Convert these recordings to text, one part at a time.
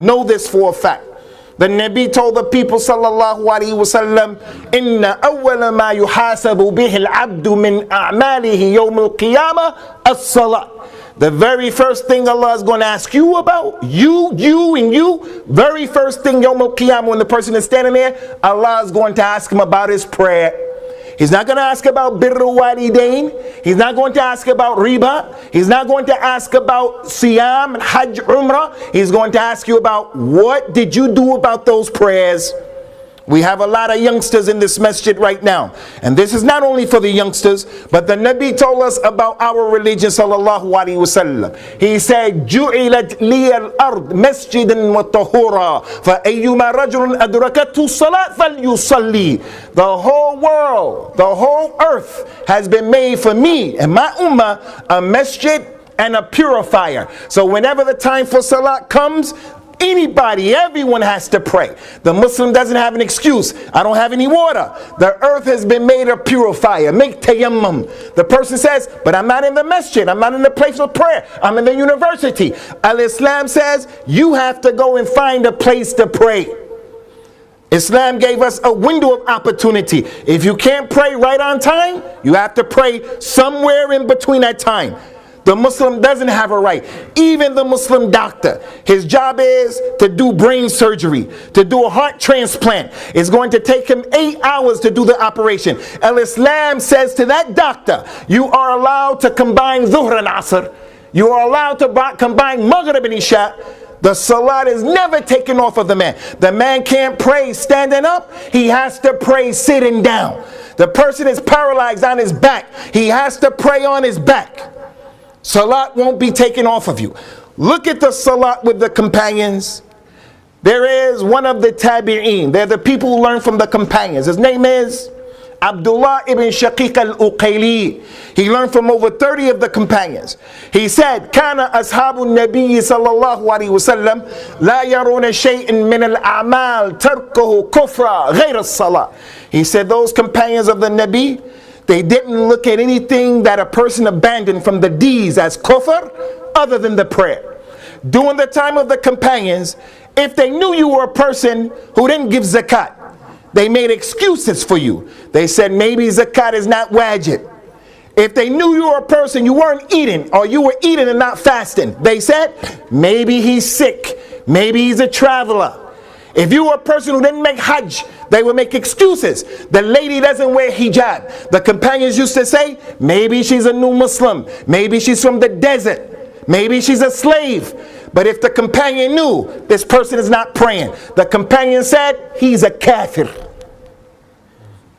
Know this for a fact. The Nabi told the people sallallahu alaihi wasallam, "Inna awwala ma yuhasabu bihi al-abdu min a'malihi yawm al-qiyamah as-salat." The very first thing Allah is going to ask you about, you, very first thing yawm al-qiyamah, when the person is standing there, Allah is going to ask him about his prayer. He's not going to ask about birru walidain. He's not going to ask about riba. He's not going to ask about siyam, hajj, umrah. He's going to ask you about what did you do about those prayers. We have a lot of youngsters in this masjid right now. And this is not only for the youngsters, but the Nabi told us about our religion sallallahu alaihi wasallam. He said, "Ju'ilat liya al-ard masjidan wa tahura, fa ayyuma rajulun adrakathu salat falyusalli." The whole world, the whole earth has been made for me and my ummah a masjid and a purifier. So whenever the time for salat comes, anybody, everyone has to pray. The Muslim doesn't have an excuse. I don't have any water. The earth has been made a purifier. Make tayammum. The person says, but I'm not in the masjid. I'm not in the place of prayer. I'm in the university. Al-Islam says you have to go and find a place to pray. Islam gave us a window of opportunity. If you can't pray right on time, you have to pray somewhere in between that time. The Muslim doesn't have a right. Even the Muslim doctor, his job is to do brain surgery, to do a heart transplant. It's going to take him 8 hours to do the operation. Al-Islam says to that doctor, you are allowed to combine Dhuhr and Asr. You are allowed to combine Maghrib and Isha. The salat is never taken off of the man. The man can't pray standing up. He has to pray sitting down. The person is paralyzed on his back. He has to pray on his back. Salat won't be taken off of you. Look at the salat with the companions. There is one of the tabi'een. They're the people who learn from the companions. His name is Abdullah ibn Shaqiq al-Uqayli. He learned from over 30 of the companions. He said, "Kana ashabu an-nabiy sallallahu alayhi wa sallam la yaruna shay'an min al-a'mal tarkuhu kufra ghayr as-salat." He said those companions of the Nabi, they didn't look at anything that a person abandoned from the deeds as kufr other than the prayer. During the time of the companions, if they knew you were a person who didn't give zakat, they made excuses for you. They said maybe zakat is not wajib. If they knew you were a person you weren't eating, or you were eating and not fasting, they said maybe he's sick, maybe he's a traveler. If you were a person who didn't make hajj, they would make excuses. The lady doesn't wear hijab. The companions used to say, maybe she's a new Muslim. Maybe she's from the desert. Maybe she's a slave. But if the companion knew this person is not praying, the companion said, he's a kafir.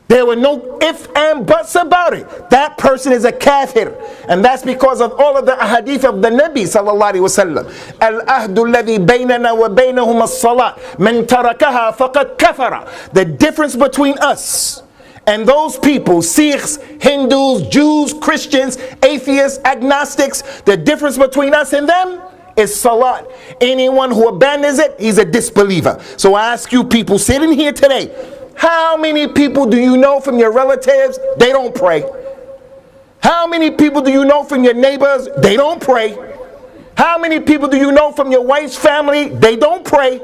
There were no ifs and buts about it. That person is a kafir. And that's because of all of the ahadith of the Nabi sallallahu alayhi wa sallam. Al-ahdu alladhi baynana wa baynahum as-salat. Man tarakaha faqad kafara. The difference between us and those people, Sikhs, Hindus, Jews, Christians, atheists, agnostics, the difference between us and them is salat. Anyone who abandons it, he's a disbeliever. So I ask you people sitting here today, how many people do you know from your relatives, they don't pray? How many people do you know from your neighbors, they don't pray? How many people do you know from your wife's family, they don't pray?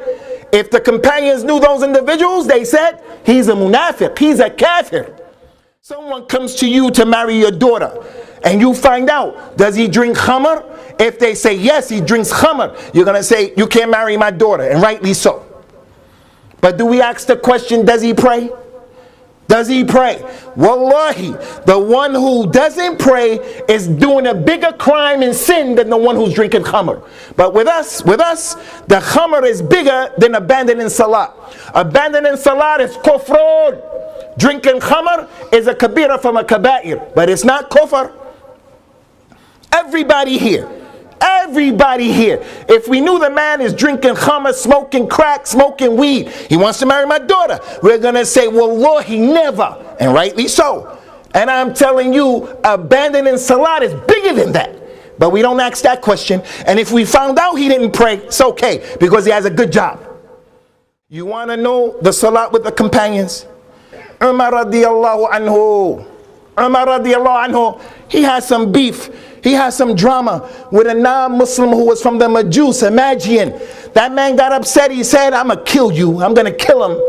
If the companions knew those individuals, they said, he's a munafiq, he's a kafir. Someone comes to you to marry your daughter, and you find out, does he drink khamr? If they say yes, he drinks khamr, you're going to say, you can't marry my daughter, and rightly so. But do we ask the question, does he pray? Does he pray? Wallahi, the one who doesn't pray is doing a bigger crime and sin than the one who's drinking khamr. But with us, the khamr is bigger than abandoning salat. Abandoning salat is kufr. Drinking khamr is a kabira from a kaba'ir, but it's not kufr. Everybody here, if we knew the man is drinking khamr, smoking crack, smoking weed, he wants to marry my daughter, we're going to say, wallahi, never, and rightly so. And I'm telling you, abandoning salat is bigger than that. But we don't ask that question. And if we found out he didn't pray, it's okay, because he has a good job. You want to know the salat with the companions? Umar radiallahu anhu, he had some beef. He had some drama with a non-Muslim who was from the Majus, a Magian. That man got upset. He said, I'm going to kill you. I'm going to kill him.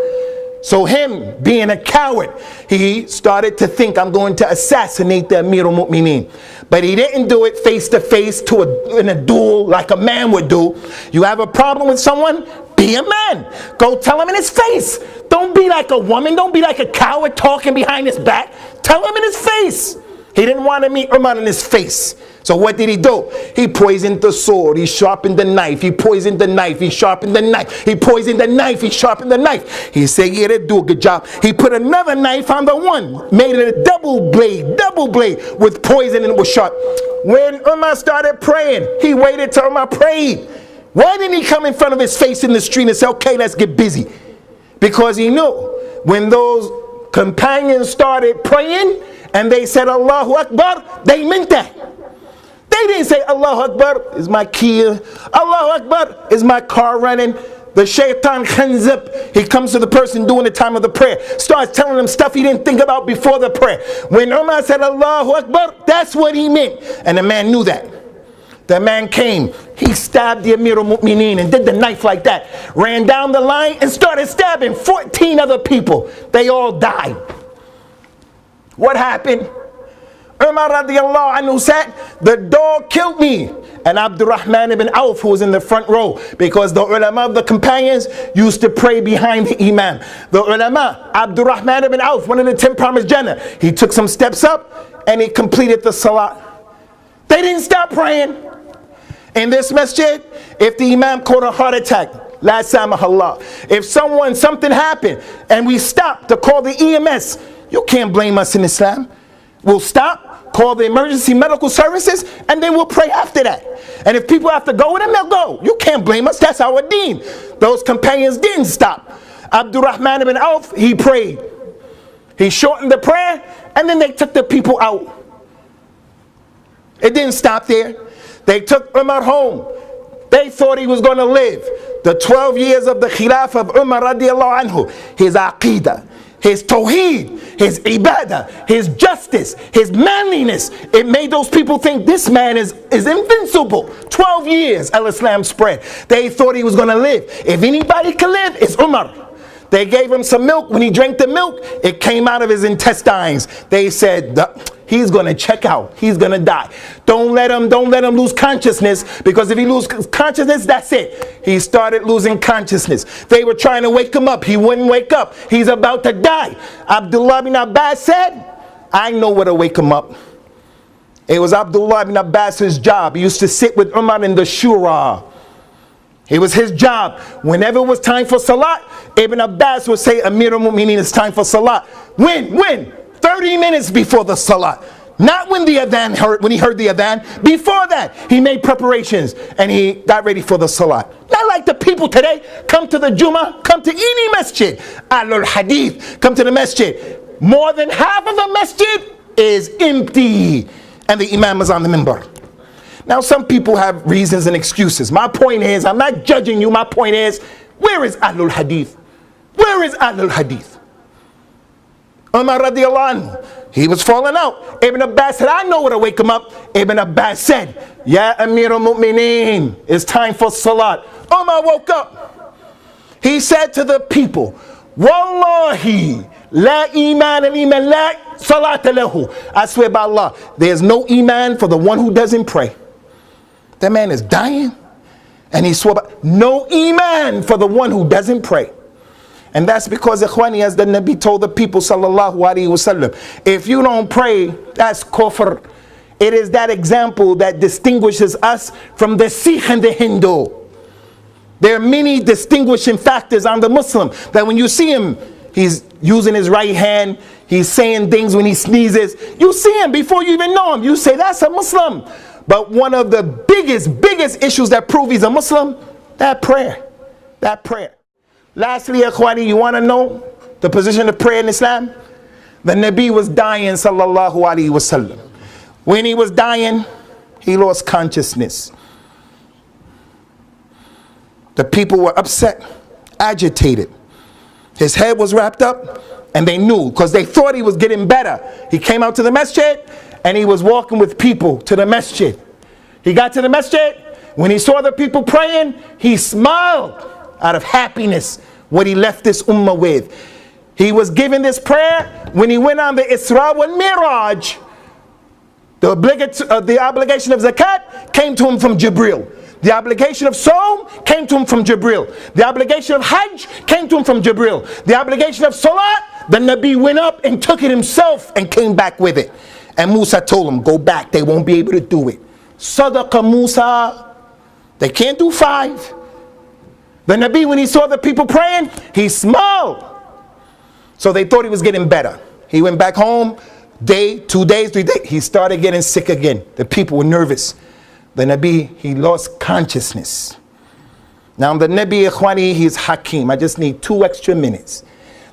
So him, being a coward, he started to think, I'm going to assassinate the Amir al-Mu'mineen. But he didn't do it face to face in a duel like a man would do. You have a problem with someone? Be a man. Go tell him in his face. Don't be like a woman. Don't be like a coward talking behind his back. Tell him in his face. He didn't want to meet Umar in his face. So what did he do? He poisoned the sword. He sharpened the knife. He poisoned the knife. He sharpened the knife. He poisoned the knife. He sharpened the knife. He said, yeah, they do a good job. He put another knife on the one. Made it a double blade with poison, and it was sharp. When Umar started praying, he waited till Umar prayed. Why didn't he come in front of his face in the street and say, okay, let's get busy? Because he knew when those companions started praying and they said Allahu Akbar, they meant that. They didn't say Allahu Akbar is my Kia, Allahu Akbar is my car running. The shaitan khanzib, he comes to the person during the time of the prayer, starts telling them stuff he didn't think about before the prayer. When Umar said Allahu Akbar, that's what he meant. And the man knew that. The man came, he stabbed the Amir al-Mu'mineen and did the knife like that. Ran down the line and started stabbing 14 other people. They all died. What happened? Umar radiallahu anhu said, the dog killed me. And Abdurrahman ibn Auf, who was in the front row, because the ulama of the companions used to pray behind the Imam. The ulama, Abdurrahman ibn Auf, one of the 10 promised Jannah, he took some steps up and he completed the salat. They didn't stop praying. In this masjid, if the Imam caught a heart attack, la samahallah, if something happened and we stopped to call the EMS, you can't blame us in Islam. We'll stop, call the emergency medical services, and then we'll pray after that. And if people have to go with them, they'll go. You can't blame us. That's our deen. Those companions didn't stop. Abdurrahman ibn Auf, he prayed. He shortened the prayer, and then they took the people out. It didn't stop there. They took Umar home. They thought he was going to live. The 12 years of the Khilafah of Umar radiallahu anhu, his aqeedah, his tawheed, his ibadah, his justice, his manliness, it made those people think this man is invincible. 12 years al-Islam spread. They thought he was going to live. If anybody could live, it's Umar. They gave him some milk. When he drank the milk, it came out of his intestines. They said, he's going to check out. He's going to die. Don't let him lose consciousness, because if he loses consciousness, that's it. He started losing consciousness. They were trying to wake him up. He wouldn't wake up. He's about to die. Abdullah bin Abbas said, I know what to wake him up. It was Abdullah bin Abbas's job. He used to sit with Umar in the shura. It was his job. Whenever it was time for salat, Ibn Abbas would say, Amir al-Mu'mineen, it's time for salat. When? 30 minutes before the salat. Not when the adhan when he heard the adhan. Before that, he made preparations and he got ready for the salat. Not like the people today, come to the Jummah, come to any masjid. Ahlul Hadith, come to the masjid. More than half of the masjid is empty. And the Imam is on the minbar. Now some people have reasons and excuses. My point is, I'm not judging you. My point is, where is Ahlul Hadith? Where is Ahlul Hadith? Umar radiallahu anhu, he was falling out. Ibn Abbas said, I know where to wake him up. Ibn Abbas said, Ya Amir al-Mu'mineen, it's time for salat. Umar woke up. He said to the people, Wallahi, la iman al-iman la salat lahu. I swear by Allah, there's no iman for the one who doesn't pray. That man is dying, and he swore by no iman for the one who doesn't pray. And that's because, ikhwani, as the Nabi told the people, sallallahu alaihi wasallam, if you don't pray, that's kufr. It is that example that distinguishes us from the Sikh and the Hindu. There are many distinguishing factors on the Muslim, that when you see him, he's using his right hand, he's saying things when he sneezes. You see him before you even know him. You say, that's a Muslim. But one of the biggest issues that prove he's a Muslim, that prayer. That prayer. Lastly, ikhwani, you want to know the position of prayer in Islam? The Nabi was dying, sallallahu alaihi wasallam. When he was dying, he lost consciousness. The people were upset, agitated. His head was wrapped up And they knew, because they thought he was getting better. He came out to the masjid, and he was walking with people to the masjid. He got to the masjid. When he saw the people praying, he smiled out of happiness what he left this ummah with. He was given this prayer when he went on the Isra wal Miraj. The obligation of zakat came to him from Jibril. The obligation of Sawm came to him from Jibril. The obligation of Hajj came to him from Jibril. The obligation of Salat, the Nabi went up and took it himself and came back with it. And Musa told him, go back, they won't be able to do it. Sadaqa Musa, they can't do 5. The Nabi, when he saw the people praying, he smiled. So they thought he was getting better. He went back home, day, 2 days, 3 days, he started getting sick again. The people were nervous. The Nabi, he lost consciousness. Now the Nabi, Ikhwani, he's Hakim. I just need 2 extra minutes.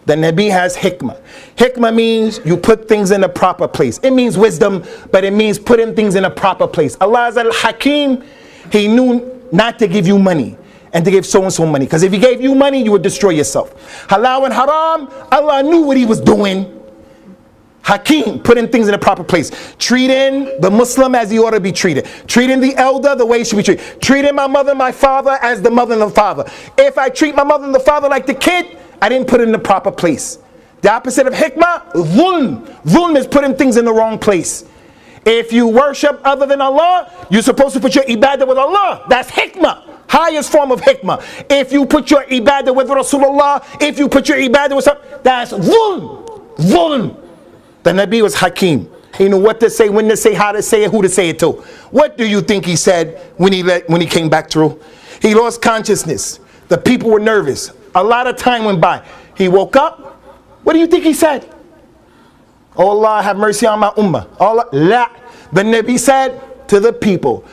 The Nabi has hikmah. Hikmah means you put things in the proper place. It means wisdom, but it means putting things in a proper place. Allah is al-Hakim. He knew not to give you money and to give so-and-so money. Because if he gave you money, you would destroy yourself. Halal and haram, Allah knew what he was doing. Hakim, putting things in the proper place. Treating the Muslim as he ought to be treated. Treating the elder the way he should be treated. Treating my mother and my father as the mother and the father. If I treat my mother and the father like the kid, I didn't put it in the proper place. The opposite of hikmah, dhulm. Dhulm is putting things in the wrong place. If you worship other than Allah, you're supposed to put your ibadah with Allah. That's hikmah. Highest form of hikmah. If you put your ibadah with Rasulullah, if you put your ibadah with something, that's dhulm. Dhulm. The Nabi was Hakim. He knew what to say, when to say, how to say it, who to say it to. What do you think he said when he came back through? He lost consciousness. The people were nervous. A lot of time went by. He woke up. What do you think he said? Oh Allah, have mercy on my ummah. Allah, la. The Nabi said to the people,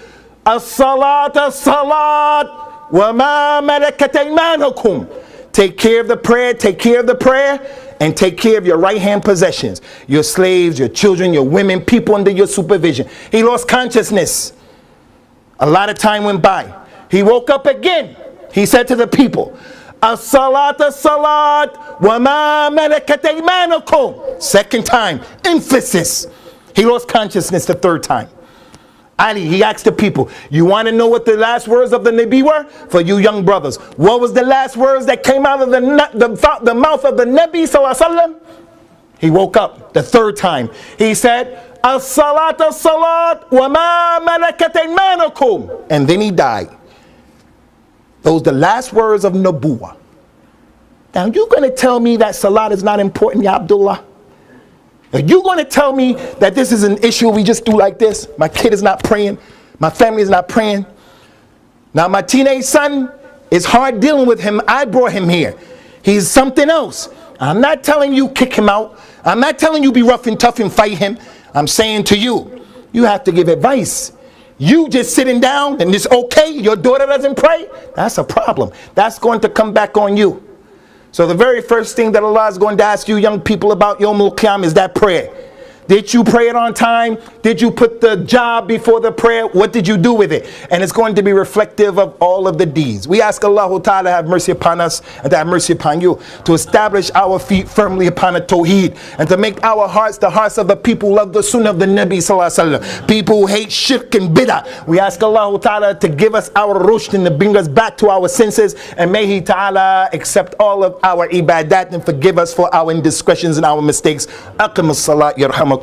as-salat, as-salat, wa ma malakat aymanukum. Take care of the prayer, take care of the prayer, and take care of your right-hand possessions. Your slaves, your children, your women, people under your supervision. He lost consciousness. A lot of time went by. He woke up again. He said to the people, as-salat, as-salat, wa ma malakat aymanukum. Second time, emphasis. He lost consciousness the third time. Ali, he asked the people, you want to know what the last words of the Nabi were? For you young brothers, what was the last words that came out of the mouth of the Nabi sallallahu alaihi wasallam? He woke up the third time. He said, as-salat, as-salat, wa ma malakat aymanukum. And then he died. Those are the last words of Nubuwah. Now you're going to tell me that salat is not important, Ya Abdullah? Are you going to tell me that this is an issue we just do like this? My kid is not praying. My family is not praying. Now my teenage son, is hard dealing with him. I brought him here. He's something else. I'm not telling you kick him out. I'm not telling you be rough and tough and fight him. I'm saying to you, you have to give advice. You just sitting down and it's okay, your daughter doesn't pray, that's a problem. That's going to come back on you. So the very first thing that Allah is going to ask you young people about Yawm al-Qiyamah is that prayer. Did you pray it on time? Did you put the job before the prayer? What did you do with it? And it's going to be reflective of all of the deeds. We ask Allah Ta'ala to have mercy upon us and to have mercy upon you, to establish our feet firmly upon the Tawheed, and to make our hearts the hearts of the people who love the Sunnah of the Nabi Sallallahu Alaihi Wasallam, people who hate shirk and bid'ah. We ask Allah Ta'ala to give us our rushd and to bring us back to our senses, and may He Ta'ala accept all of our ibadat and forgive us for our indiscretions and our mistakes. Aqim as-salat yarhamakumullah.